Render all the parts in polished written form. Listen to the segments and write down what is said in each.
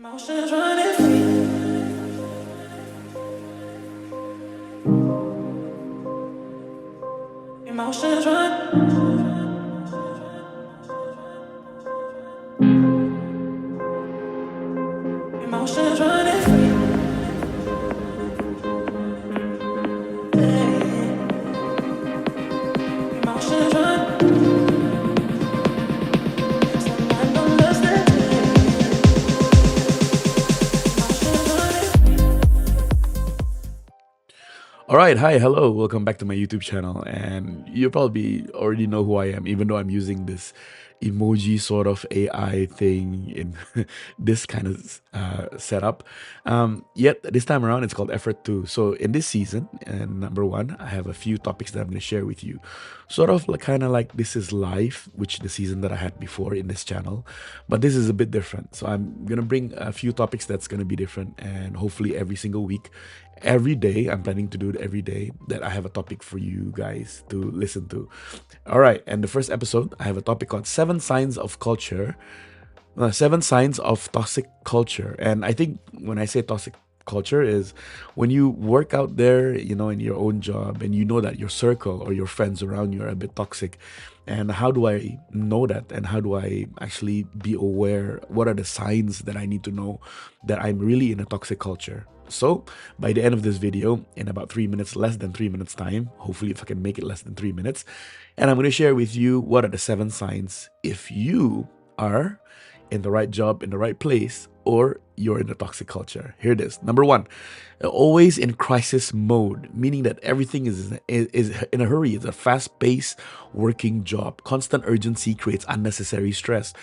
Emotions running free. Emotions emotions running free. Emotions run. Some mind don't understand. Emotions running. All right, hi, hello, welcome back to my YouTube channel. And you probably already know who I am, even though I'm using this emoji sort of AI thing in this kind of setup. Yet this time around, it's called Effort 2. So in this season, and number one, I have a few topics that I'm going to share with you. Sort of like kind of like This Is Life, which the season that I had before in this channel, but this is a bit different. So I'm gonna bring a few topics that's gonna be different, and hopefully every single week, every day, I'm planning to do it every day that I have a topic for you guys to listen to. All right, and the first episode, I have a topic called Seven Signs of Culture, Seven Signs of Toxic Culture. And I think when I say toxic culture is when you work out there, in your own job, and you know that your circle or your friends around you are a bit toxic. And how do I know that? And how do I actually be aware? What are the signs that I need to know that I'm really in a toxic culture? So, by the end of this video, in about 3 minutes, less than 3 minutes time, hopefully if I can make it less than 3 minutes, and I'm going to share with you what are the seven signs if you are in the right job, in the right place, or you're in a toxic culture. Here it is. Number one, always in crisis mode, meaning that everything is in a hurry. It's a fast-paced working job. Constant urgency creates unnecessary stress.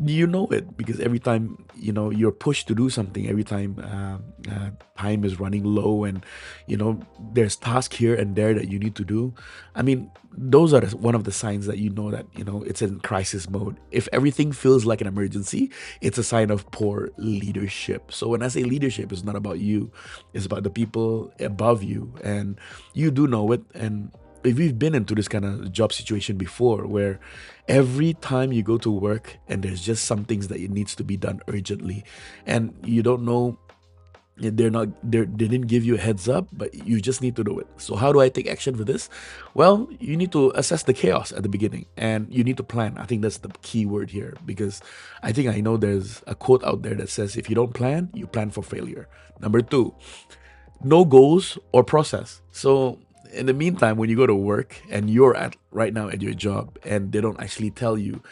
You know it because every time you're pushed to do something, every time time is running low, and there's tasks here and there that you need to do. I mean, those are one of the signs that that it's in crisis mode. If everything feels like an emergency, it's a sign of poor leadership. So when I say leadership, it's not about you, it's about the people above you, and you do know it. And if you've been into this kind of job situation before, where every time you go to work and there's just some things that it needs to be done urgently, and you don't know, they didn't give you a heads up, but you just need to do it. So how do I take action for this? Well, you need to assess the chaos at the beginning, and you need to plan. I think that's the key word here, because I know there's a quote out there that says, if you don't plan, you plan for failure. Number two, no goals or process. So in the meantime, when you go to work and you're at right now at your job, and they don't actually tell you,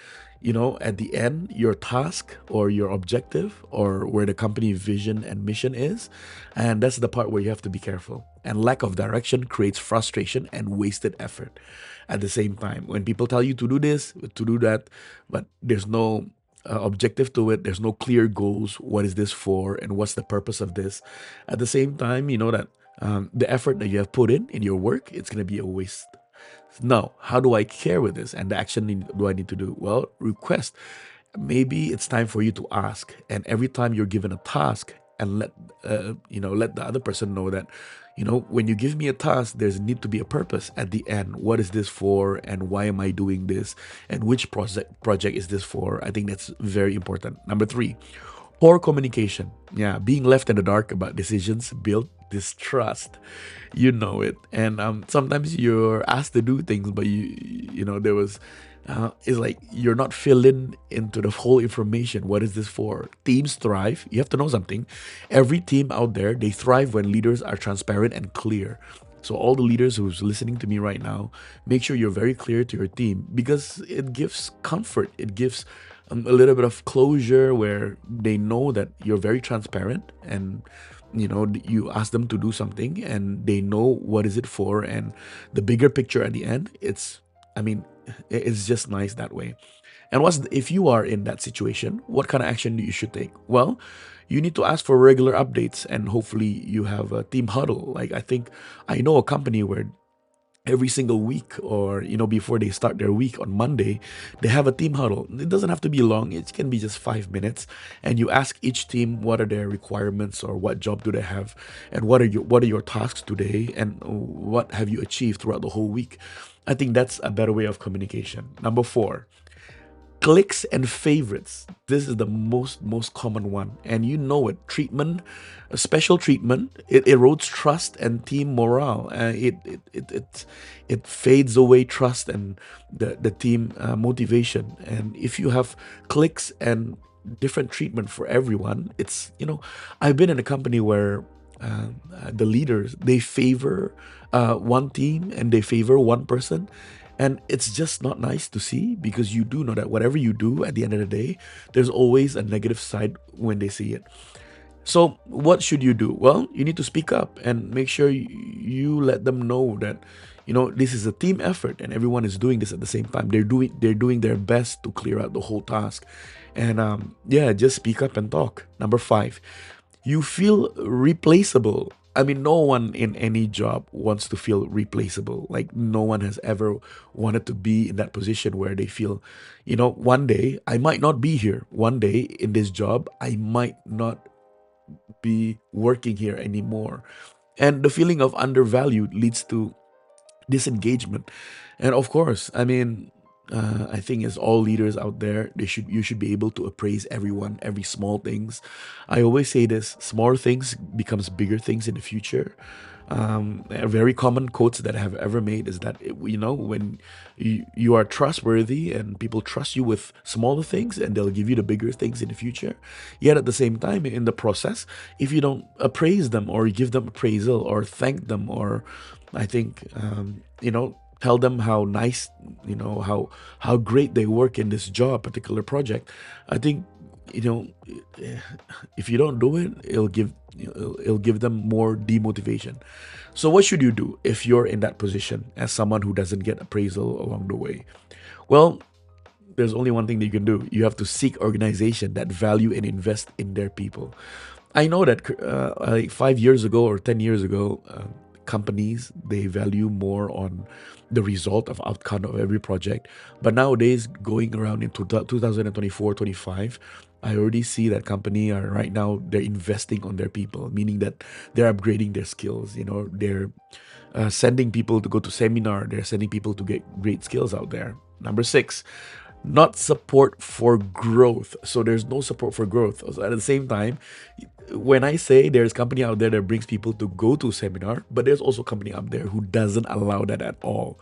at the end, your task or your objective, or where the company vision and mission is. And that's the part where you have to be careful. And lack of direction creates frustration and wasted effort. At the same time, when people tell you to do this, to do that, but there's no objective to it, there's no clear goals. What is this for, and what's the purpose of this? At the same time, you know that the effort that you have put in your work, it's going to be a waste. Now, how do I care with this, and the action do I need to do? Well, request. Maybe it's time for you to ask, and every time you're given a task, and let the other person know that, when you give me a task, there's need to be a purpose at the end. What is this for, and why am I doing this, and which project is this for? I think that's very important. Number three, poor communication. Yeah, being left in the dark about decisions build distrust. You know it. And sometimes you're asked to do things, but there was it's like you're not filling into the whole information. What is this for? Teams thrive. You have to know something. Every team out there, they thrive when leaders are transparent and clear. So all the leaders who's listening to me right now, make sure you're very clear to your team, because it gives comfort. It gives a little bit of closure, where they know that you're very transparent, and you ask them to do something, and they know what is it for, and the bigger picture at the end. I mean, it's just nice that way. And if you are in that situation, what kind of action you should take? Well, you need to ask for regular updates, and hopefully you have a team huddle. Like, I know a company where every single week, or before they start their week on Monday, they have a team huddle. It doesn't have to be long, it can be just 5 minutes, and you ask each team what are their requirements, or what job do they have, and what are your tasks today, and what have you achieved throughout the whole week. I think that's a better way of communication. Number four, Clicks and favorites. This is the most common one, and you know it. Treatment, a special treatment. It erodes trust and team morale. It fades away trust and the team motivation. And if you have clicks and different treatment for everyone, it's, I've been in a company where the leaders, they favor one team and they favor one person, and it's just not nice to see, because you do know that whatever you do at the end of the day, there's always a negative side when they see it. So what should you do? Well, you need to speak up and make sure you let them know that, this is a team effort and everyone is doing this at the same time. They're doing their best to clear out the whole task. And yeah, just speak up and talk. Number 5, you feel replaceable. I mean, no one in any job wants to feel replaceable. Like, no one has ever wanted to be in that position where they feel, one day I might not be here. One day in this job, I might not be working here anymore. And the feeling of undervalued leads to disengagement. And of course, I mean, I think as all leaders out there, you should be able to appraise everyone, every small things. I always say this: small things becomes bigger things in the future. A very common quotes that I have ever made is that, when you are trustworthy and people trust you with smaller things, and they'll give you the bigger things in the future. Yet at the same time, in the process, if you don't appraise them or give them appraisal or thank them, or I think, tell them how nice, how great they work in this job, particular project, I think, you know if you don't do it, it'll give them more demotivation. So what should you do if you're in that position as someone who doesn't get appraisal along the way? Well, there's only one thing that you can do. You have to seek organization that value and invest in their people. I know that like 5 years ago or 10 years ago, companies, they value more on the result of outcome of every project. But nowadays, going around into 2024, 25, I already see that company are right now, they're investing on their people, meaning that they're upgrading their skills. They're sending people to go to seminar. They're sending people to get great skills out there. Number 6, not support for growth. So there's no support for growth. So at the same time, when I say there's company out there that brings people to go to seminar, but there's also company out there who doesn't allow that at all.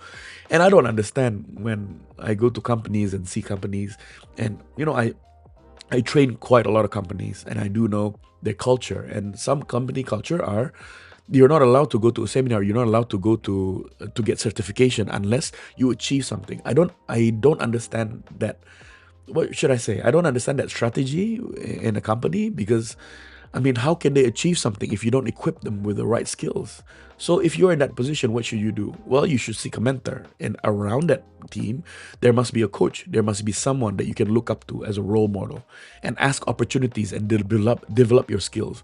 And I don't understand when I go to companies and see companies, and I train quite a lot of companies, and I do know their culture. And some company culture are, you're not allowed to go to a seminar. You're not allowed to go to get certification unless you achieve something. I don't understand that. What should I say? I don't understand that strategy in a company, because I mean, how can they achieve something if you don't equip them with the right skills? So if you're in that position, what should you do? Well, you should seek a mentor. And around that team, there must be a coach. There must be someone that you can look up to as a role model, and ask opportunities and develop your skills.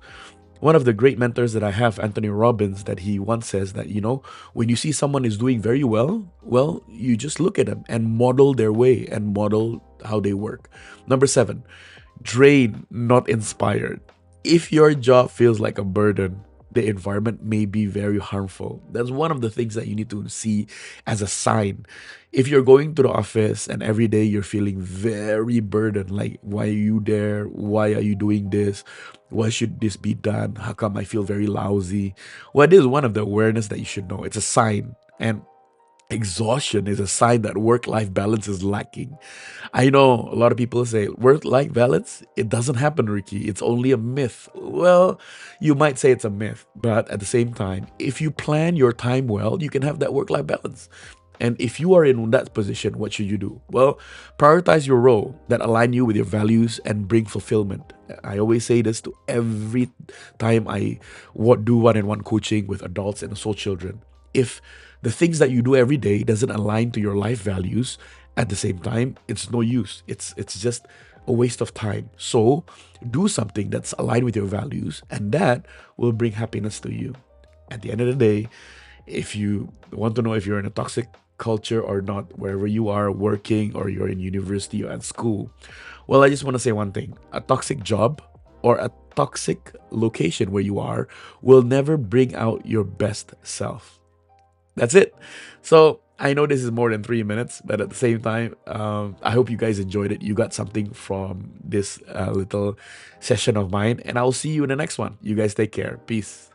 One of the great mentors that I have, Anthony Robbins, that he once says that, when you see someone is doing very well, you just look at them and model their way and model how they work. Number 7, drain, not inspired. If your job feels like a burden, the environment may be very harmful. That's one of the things that you need to see as a sign. If you're going to the office and every day you're feeling very burdened, like, why are you there? Why are you doing this? Why should this be done? How come I feel very lousy? Well, this is one of the awareness that you should know. It's a sign. And exhaustion is a sign that work-life balance is lacking. I know a lot of people say work-life balance, it doesn't happen, Ricky. It's only a myth. Well, you might say it's a myth, but at the same time, if you plan your time well, you can have that work-life balance. And if you are in that position, what should you do? Well, prioritize your role that align you with your values and bring fulfillment. I always say this to every time I do one-on-one coaching with adults and also children. If the things that you do every day doesn't align to your life values, at the same time, it's no use. It's just a waste of time. So do something that's aligned with your values, and that will bring happiness to you. At the end of the day, if you want to know if you're in a toxic culture or not, wherever you are working, or you're in university or at school, well, I just want to say one thing: a toxic job or a toxic location where you are will never bring out your best self. That's it. So I know this is more than 3 minutes, but at the same time, I hope you guys enjoyed it. You got something from this little session of mine, and I'll see you in the next one. You guys take care. Peace.